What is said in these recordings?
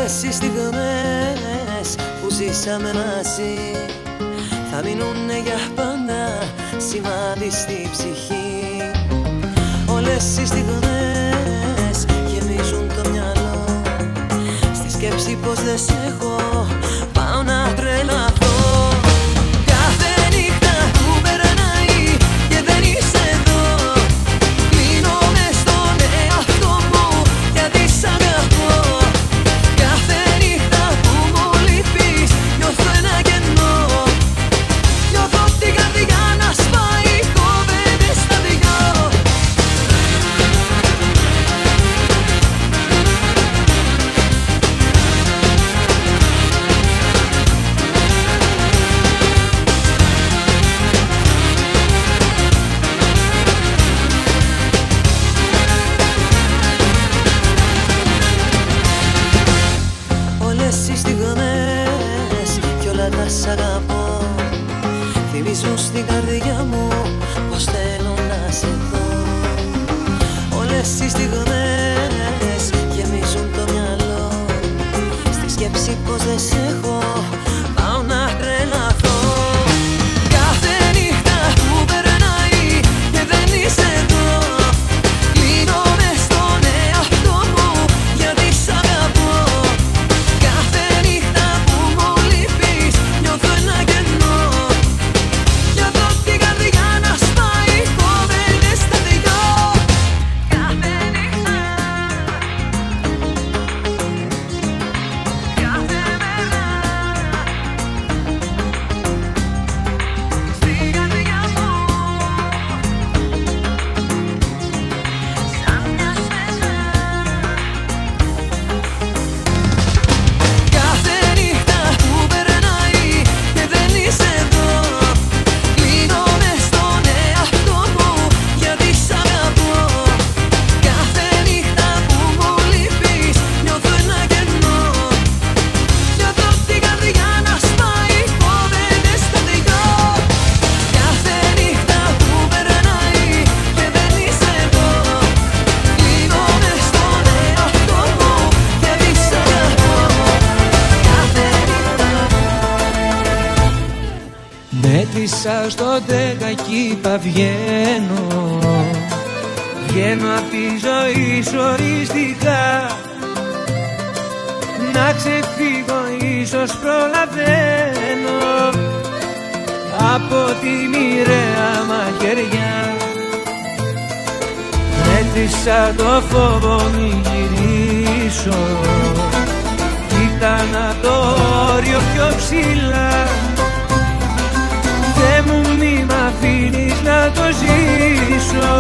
Όλες οι στιγμές που ζήσαμε μαζί θα μείνουνε για πάντα σημάδι στη ψυχή. Όλες οι στιγμές γεμίζουν το μυαλό στη σκέψη πως δεν σ' έχω, πάω να τρελαθώ. Κάθε νύχτα που περνάει και δεν είσαι εδώ, κλείνω μες στον εαυτό μου γιατί σ' αγαπώ. Κάθε νύχτα που μου λείπεις νιώθω ένα κενό, νιώθω την καρδιά να σπάει, κόβεται στα δυο. Όλες οι στιγμές κι όλα τα σ' αγαπώ θυμίζουν στην καρδιά μου πως θέλω να σε δω. Όλες οι στιγμές γεμίζουν το μυαλό στη σκέψη πως δεν σ' έχω, πάω να τρελαθώ. Κάθε νύχτα που περνάει και δεν είσαι εδώ, κλείνω μες στον εαυτό μου γιατί σ' αγαπώ. Κάθε νύχτα που μου λείπεις νιώθω ένα κενό, νιώθω την καρδιά να σπάει, κόβεται στα δυο. Κάθε νύχτα, κάθε μέρα, στην καρδιά μου σαν μια σφαίρα. Κάθε νύχτα που περνάει και δεν είσαι εδώ, κλείνω μες στον εαυτό μου γιατί σ' αγαπώ. Κάθε νύχτα που μου λείπεις νιώθω ένα κενό, νιώθω την καρδιά να σπάει, κόβεται στα δυο. Κάθε νύχτα που περνάει και δεν είσαι εδώ, κλείνω μες στον εαυτό μου γιατί σ' αγαπώ. Κάθε νύχτα. Μέτρησα στο 10 κι είπα βγαίνω, βγαίνω απ' τη ζωή οριστικά. Να ξεφύγω ίσως προλαβαίνω από τη μοιραία μαχαιριά. Μέτρησα το φόβο μη γυρίσω, κοίτανα το όριο πιο ψηλά. Θεέ μου μη μ' αφήνεις να το ζήσω,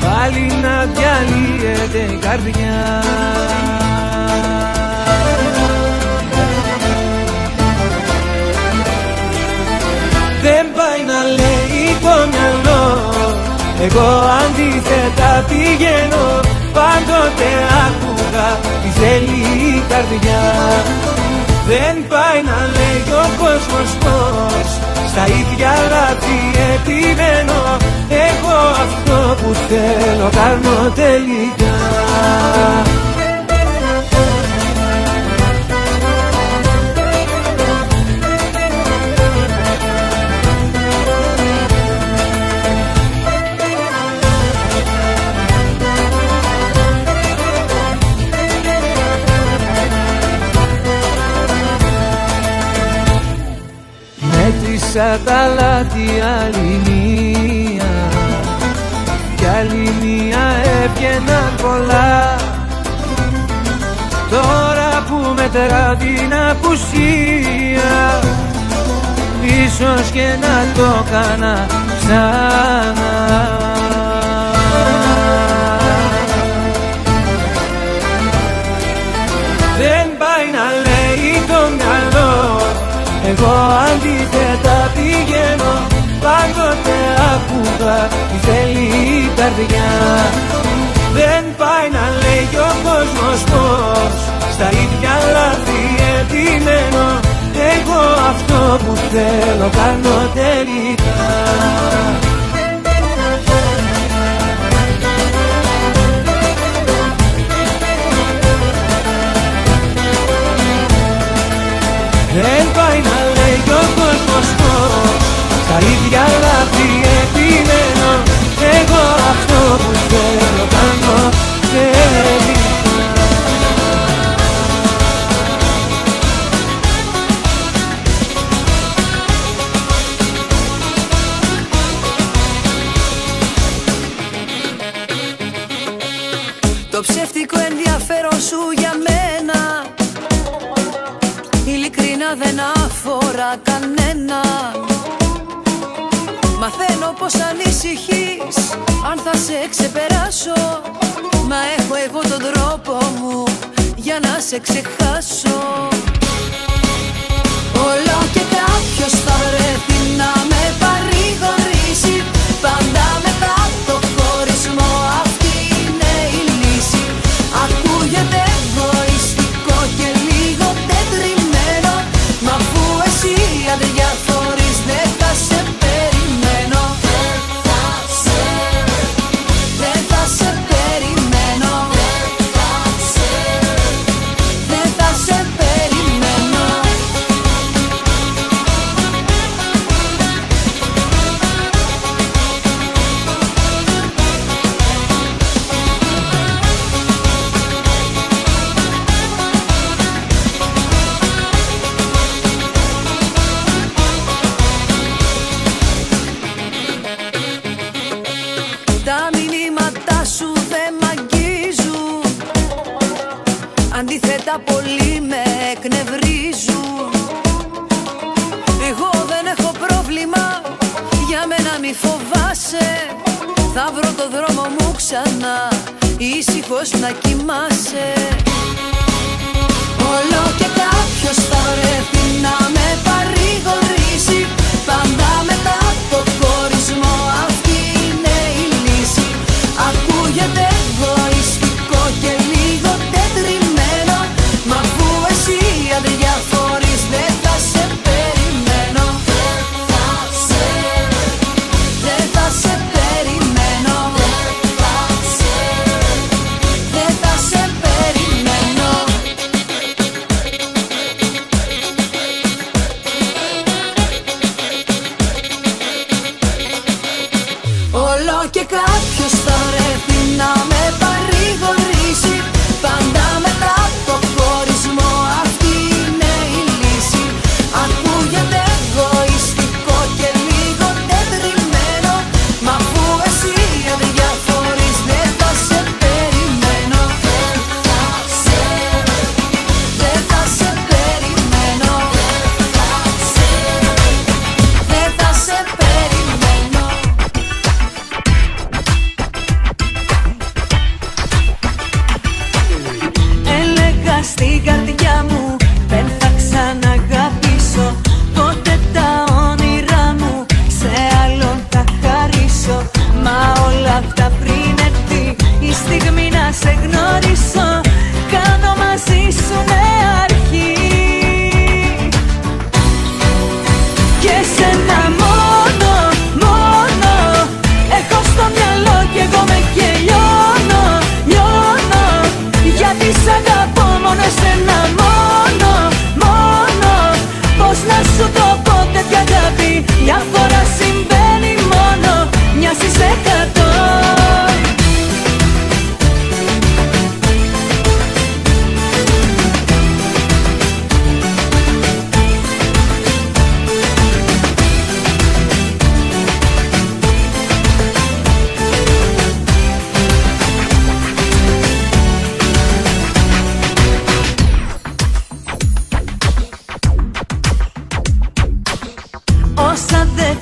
πάλι να διαλύεται η καρδιά. Δεν πάει να λέει το μυαλό, εγώ αντίθετα πηγαίνω. Πάντοτε άκουγα τι θέλει η καρδιά. Δεν πάει να λέει ο κόσμος πως στα ίδια λάθη επιμένω. Εγώ αυτό που θέλω κάνω τελικά. Μέτρησα τα λάθη άλλη μία κι άλλη μία έβγαιναν πολλά. Τώρα που μετράω την απουσία, ίσως και να το κάνα ξανά. Δεν πάει να λέει το μυαλό, εγώ αντίθετα πηγαίνω. Πάντοτε άκουγα τι θέλει η καρδιά. Δεν πάει να λέει ο κόσμος πως στα ίδια λάθη επιμένω. Εγώ αυτό που θέλω κάνω τελικά. κι ο κόσμος μόνος. Στα ίδια λάθη επιμένω, εγώ αυτό που θέλω κάνω τελικά. Το ψεύτικο ενδιαφέρον σου για μένα ειλικρινά δεν αφορά κανένα. Μαθαίνω πως ανησυχείς αν θα σε ξεπεράσω, μα έχω εγώ τον τρόπο μου για να σε ξεχάσω. Όλο και κάποιος θα βρεθεί να με παρηγορήσει, πάντα μετά το χωρισμό αυτή είναι η λύση. Ακούγεται εγωιστικό και λίγο τετριμένο, μα αφού εσύ αδιαφορείς δεν θα σε περιμένω. Δεν θα σε περιμένω. Δεν θα σε περιμένω. Τα μηνύματά σου δεν μ' αγγίζουν, αντίθετα πολύ με εκνευρίζουν. Εγώ δεν έχω πρόβλημα, για μένα μη φοβάσαι. Θα βρω το δρόμο μου ξανά, ήσυχος να κοιμάσαι. Όλο και κάποιος θα βρεθεί να με παρηγορήσει, πάντα μετά το χωρισμό αυτή είναι η λύση. Ακούγεται εγωιστικό και λίγο τετριμένο, μα αφού εσύ αδιαφορείς δεν θα σε περιμένω. Δεν θα σε περιμένω. Δεν θα σε περιμένω. Όλο και κάποιος θα βρεθεί να με παρηγορήσει, πάντα μετά το χωρισμό αυτή είναι η λύση. Ακούγεται εγωιστικό και λίγο τετριμένο, μα αφού εσύ αδιαφορείς δεν θα σε περιμένω. Δεν θα σε περιμένω. Δεν θα σε περιμένω. Έλεγα στην καρδιά μου δεν θα ξαναγαπήσω, ποτέ τα όνειρά μου σε άλλον θα χαρίσω. Μα όλα αυτά πριν έρθει η στιγμή να σε γνωρίσω, κάνω μαζί σου νέα αρχή. Και σένα μόνο, μόνο έχω στο μυαλό κι εγώ με γελιώνω, λιώνω, γιατί σ' αγαπώ μόνο εσένα μόνο, μόνο. Πώς να σου το πω τέτοια αγάπη, μια φορά συμβαίνει μόνο, μοιάζεις 100. Όσα δεν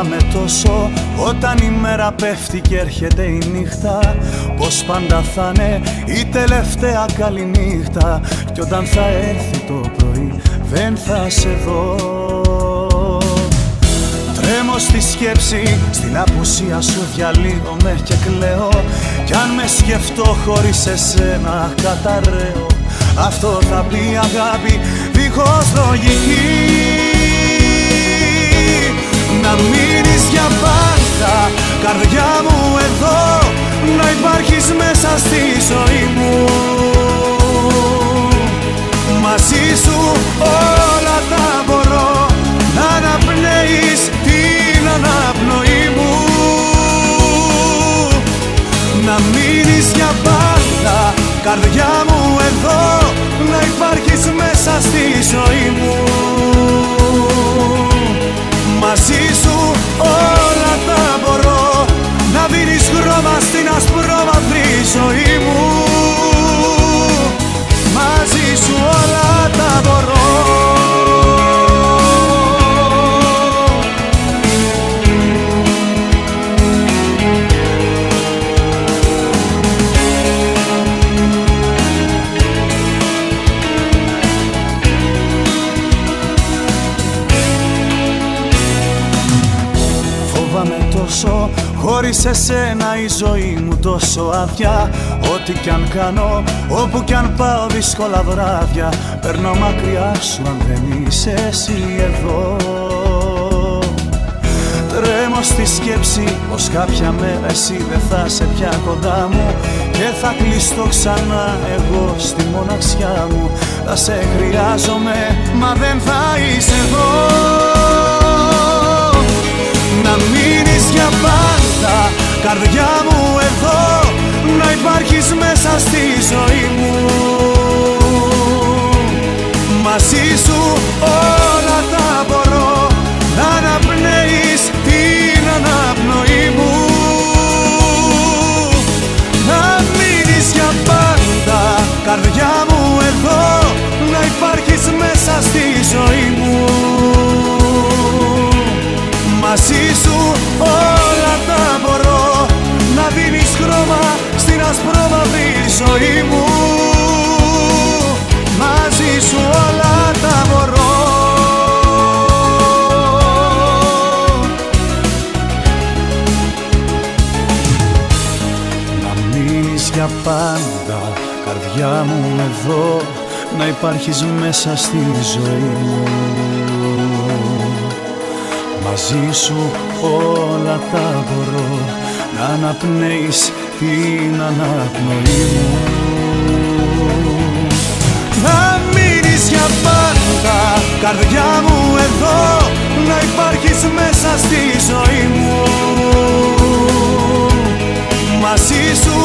Φοβάμαι τόσο όταν η μέρα πέφτει και έρχεται η νύχτα, πως πάντα θα είναι η τελευταία καλή νύχτα, κι όταν θα έρθει το πρωί δεν θα σε δω. Τρέμω στη σκέψη, στην απουσία σου διαλύομαι και κλαίω, κι αν με σκεφτώ χωρίς εσένα καταραίω. Αυτό θα πει αγάπη δίχως λογική, να μείνεις για πάντα, καρδιά μου εδώ, να υπάρχεις μέσα στη ζωή μου. Μαζί σου όλα τα μπορώ, να αναπνέεις την αναπνοή μου. Να μείνεις για πάντα, καρδιά μου εδώ, να υπάρχεις μέσα στη ζωή μου. Μαζί σου όλα τα μπορώ, να δίνεις χρώμα στην ασπρόμαυρη ζωή μου. Μαζί σου όλα τα μπορώ. Φοβάμαι τόσο, χωρίς εσένα η ζωή μου τόσο άδεια. Ό,τι κι αν κάνω, όπου κι αν πάω δύσκολα βράδια, περνώ μακριά σου αν δεν είσαι εσύ εδώ. Τρέμω στη σκέψη πως κάποια μέρα εσύ δεν θα σε πια κοντά μου, και θα κλειστώ ξανά εγώ στη μοναξιά μου. Θα σε χρειάζομαι, μα δεν θα είσαι εδώ. Να μείνεις για πάντα, καρδιά μου εδώ, να υπάρχεις μέσα στη ζωή μου. Μαζί σου όλα τα μπορώ, να αναπνέεις την αναπνοή μου. Να μείνεις για πάντα, καρδιά μου εδώ, να υπάρχεις μέσα στη ζωή μου. Μαζί σου όλα τα μπορώ, να δίνεις χρώμα στην ασπρόμαυρη ζωή μου. Μαζί σου όλα τα μπορώ. Να μείνεις για πάντα, καρδιά μου εδώ, να υπάρχεις μέσα στη ζωή μου. Μαζί σου όλα τα μπορώ, να αναπνέεις την αναπνοή μου. Να μείνεις για πάντα, καρδιά μου εδώ, να υπάρχεις μέσα στη ζωή μου. Μαζί σου